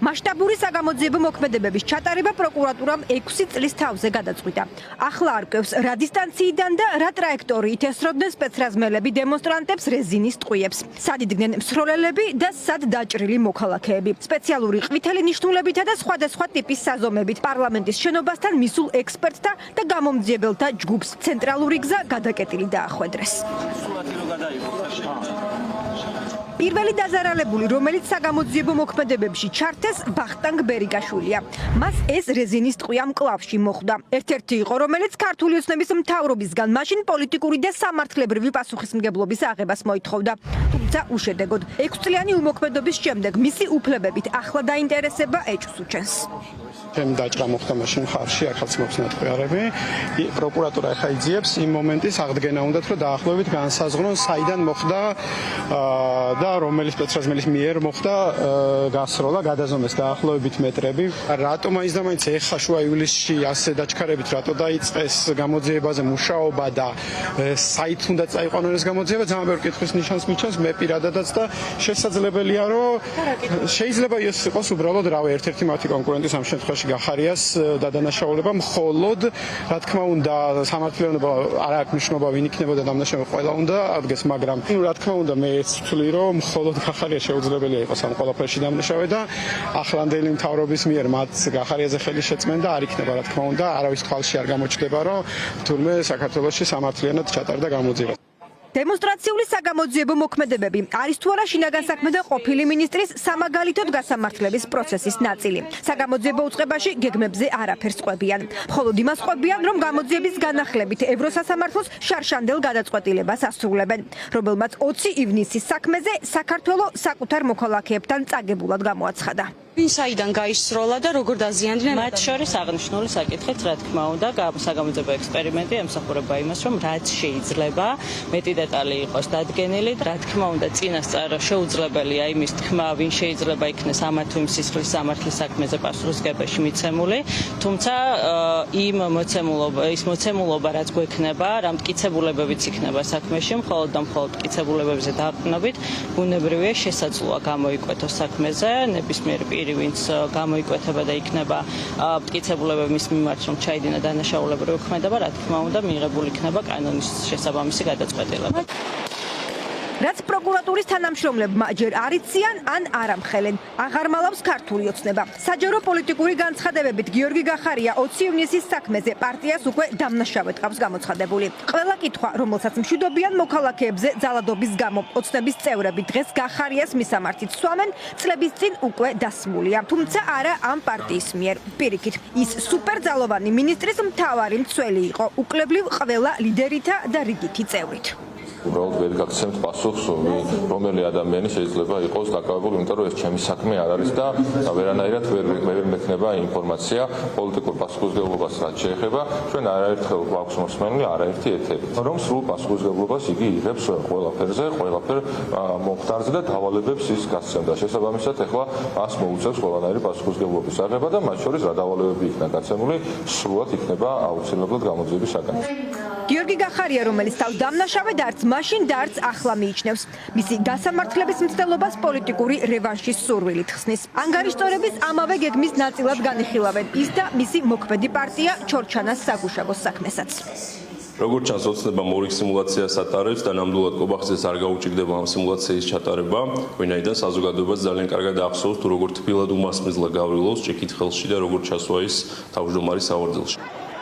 მასშტაბური საგამოძიებო მოქმედებების ჩატარება პროკურატურამ 6 წლის თავზე გადაწყვიტა. ახლა არკვევს რა დისტანციიდან და რა ტრაექტორიით ესროდნენ სპეცრაზმელები დემონსტრანტებს რეზინის ტყვიებს. სად იდგნენ მსროლელები და სად დაჭრილი მოქალაქეები. სპეციალური ყვითელი ნიშნულებითა და სხვადასხვა ტიპის საზომებით პარლამენტის შენობასთან მისულ ექსპერტთა და გამომძიებელთა ჯგუფს ცენტრალური გზა გადაკეტილი დაახვედრეს. პირველი დაზარალებული, რომელიც საგამოძიებო მოქმედებებში ჩართეს, ვახტანგ ბერიკაშვილია. მას ეს რეზინის ტყვია მკლავში მოხვდა. ერთ-ერთი იყო, რომელიც ქართული ოცნების მთავრობისგან მაშინ პოლიტიკური და სამართლებრივი პასუხისმგებლობის აღებას მოითხოვდა. თუმცა უშედეგოდ 6 წლიანი უმოქმედობის შემდეგ მისი უფლებებით ახლა დაინტერესება ეჭვს უჩენს. ჩემი დაჭრა მოხდა მაშინ ხარში, ახალ მოხსნა ტყვიარები. პროკურატურა ახლა იძიებს იმ მომენტის აღდგენა უნდათ, რომ დაახლოებით განსაზღვრონ, საიდან მოხდა და რომელი სპეცრაზმელის მიერ მოხდა გასროლა, გადაზომეს დაახლოებით მეტრები. რატომ აიც და მაინც ეხლა შუა ივლისში ასე დაჩქარებით, რატო დაიწყეს გამოძიებაზე მუშაობა და საით უნდა წაიყვანონ ეს გამოძიება, ძალიან ბევრი კითხვის ნიშანს მიჩანს მე პირადადაც და შესაძლებელია, რომ შეიძლება ის იყოს უბრალოდ რავი ერთ-ერთი მათი კონკურენტის ამ შემთხვევაში გახარიას დადანაშაულება, მხოლოდ რა თქმა უნდა სამართლიანობა არ აქვს მნიშვნელობა, ვინ იქნებოდა დამნაშავე, ყველა უნდა ადგეს, მაგრამ რა თქმა უნდა მე ვთვლი, რომ მხოლოდ გახარია შეუძლებელია იყოს ამ ყველაფერში დამნაშავე და ახლანდელი მთავრობის მიერ მათ გახარიაზე ხელი შეწმენდა არ იქნება, რა თქმა უნდა, არავის თვალში არ გამოჩნდება, რომ თურმე საქართველოში სამართლიანად ჩატარდა გამოძიება. დემონსტრაციული საგამოძიებო მოქმედებები არის თუ არა შინაგან საქმეთა ყოფილი მინისტრის სამაგალითოდ გასამართლების პროცესის ნაწილი. საგამოძიებო უწყებაში გეგმებზე არაფერს ყვებიან. მხოლოდ იმას ყვებიან, რომ გამოძიების განახლებით ევროსასამართლოს შარშანდელ გადაწყვეტილებას ასრულებენ, რომელმაც 20 ივნისის საქმეზე საქართველოს საკუთარ მოქალაქეებთან წაგებულად გამოაცხადა. ვინ საიდან გაისროლა და როგორ დაზიანდნენ? მათ შორის აღნიშნული საკითხით, რა თქმა უნდა, საგამოძიებო ექსპერიმენტი ემსახურება იმას, რომ რაც შეიძლება მეტი დეტალი იყოს დადგენილი, რა თქმა უნდა, წინასწარ შეუძლებელია იმის თქმა, ვინ შეიძლება იქნეს ამა თუ იმ სისხლის სამართლის საქმეზე პასუხისმგებაში მიცემული, თუმცა ის მოცემულობა, რაც გვექნება, რა მტკიცებულებებიც იქნება საქმეში, მხოლოდ და მხოლოდ მტკიცებულებებზე დაყრდნობით, ბუნებრივია შესაძლოა გამოიკვეთოს საქმეზე ნებისმიერი პირი, ვინც გამოიკვეთება და იქნება მტკიცებულებები მის მიმართ, რომ ჩაიდინა დანაშაულებრივი ქმედება, რა თქმა უნდა, მიიღებული იქნება კანონის შესაბამისი გადაწყვეტილება. რაც პროკურატურის თანამშრომლებმა ჯერ არ იციან, ან არ ამხელენ. აღარ მალავს ქართული ოცნება. საჯარო პოლიტიკური განცხადებებით გიორგი გახარია 20 ივნისის საქმეზე პარტიას უკვე დამნაშავედ ყავს გამოცხადებული. ყველა კითხვა, რომელსაც მშვიდობიან მოქალაქეებზე ძალადობის გამო, ოცნების წევრები დღეს გახარიას მისამართით სვამენ, წლების წინ უკვე დასმულია. თუმცა არა ამ პარტიის მიერ. პირიქით, ის სუპერძალოვანი მინისტრის მთავარი მცველი იყო, უკლებლივ ყველა ლიდერითა და რიგითი წევრით. უბრალოდ ვერ გაგცემთ პასუხს, რომელი ადამიანი შეიძლება იყოს დაკავებული, იმიტომ რომ ეს ჩემი საქმე არ არის და ვერანაირად ვერ მექნება ინფორმაცია პოლიტიკურ პასუხისმგებლობას რაც შეეხება. ჩვენ არაერთხელ გვაქვს მოსმენილი არაერთი ეთერი, რომ სრულ პასუხისმგებლობას იგი იღებს ყველაფერზე, ყველაფერ მომხდარზე და დავალებებს ის გასცემდა. შესაბამისად, ეხლა მას მოუწევს ყველანაირი პასუხისმგებლობის აღება და მათ შორის რა დავალებები იქნა გაცემული, სრულად იქნება აუცილებლად გამოძიების საგანი. გიორგი გახარია, რომელიც თავს დამნაშავედ არც მაშინ და არც ახლა მიიჩნევს. მისი გასამართლების მცდელობას პოლიტიკური რევანშის სურვილით ხსნის. ანგარიშტორების ამავე გეგმის ნაწილად განიხილავენ ის და მისი მოქმედი პარტია ჩორჩანას საგუშაგოს საქმესაც. როგორც ჩანს, ოცნებამ ორი სიმულაციას ატარებს და ნამდვილად კობახიძეს არ გაუჭირდება ამ სიმულაციის ჩატარება, ვინაიდან საზოგადოებას ძალიან კარგად ახსოვს, თუ როგორ თბილად უმასპინძლა გავრილოს ჭიქით-ხელში და როგორ ჩასვა ის თავმჯდომარის საوردელში.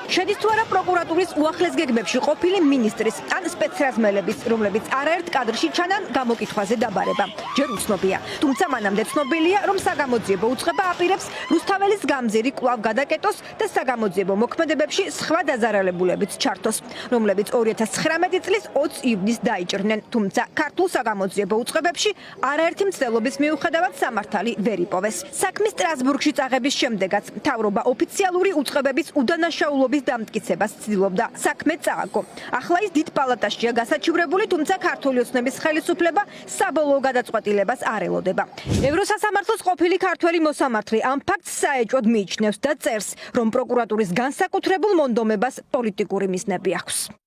შედის თუ არა პროკურატურის უახლეს გეგმებში ყოფილი მინისტრის ან სპეცრაზმელების, რომლებიც არაერთ კადრში ჩანან გამოკითხვაზე დაბარება. ჯერ უცნობია. თუმცა მანამდე ცნობილია, რომ საგამოძიებო უწყება აპირებს რუსთაველის გამზირი კვლავ გადაკეტოს და საგამოძიებო მოქმედებებში სხვა დაზარალებულებიც ჩართოს, რომლებიც 2019 წლის 20 ივნისს დაიჭრნენ. თუმცა ქართულ საგამოძიებო უწყებებში არაერთი მცდელობის მიუხედავად სამართალი ვერ იპოვეს. საქმის სტრასბურგში წაღების შემდეგაც მთავრობა ოფიციალური უწყებების უდანაშაულობის დამტკიცებას ცდილობდა. საქმე წააგო. ახლა ის დიდ პალატაშია გასაჩივრებული, თუმცა ქართული ოცნების ხელისუფლება საბოლოო გადაწყვეტილებას არ ელოდება. ევროსასამართლოს ყოფილი ქართველი მოსამართლე ამ ფაქტს საეჭვოდ მიიჩნევს და წერს, რომ პროკურატურის განსაკუთრებულ მონდომებას პოლიტიკური მიზნები აქვს.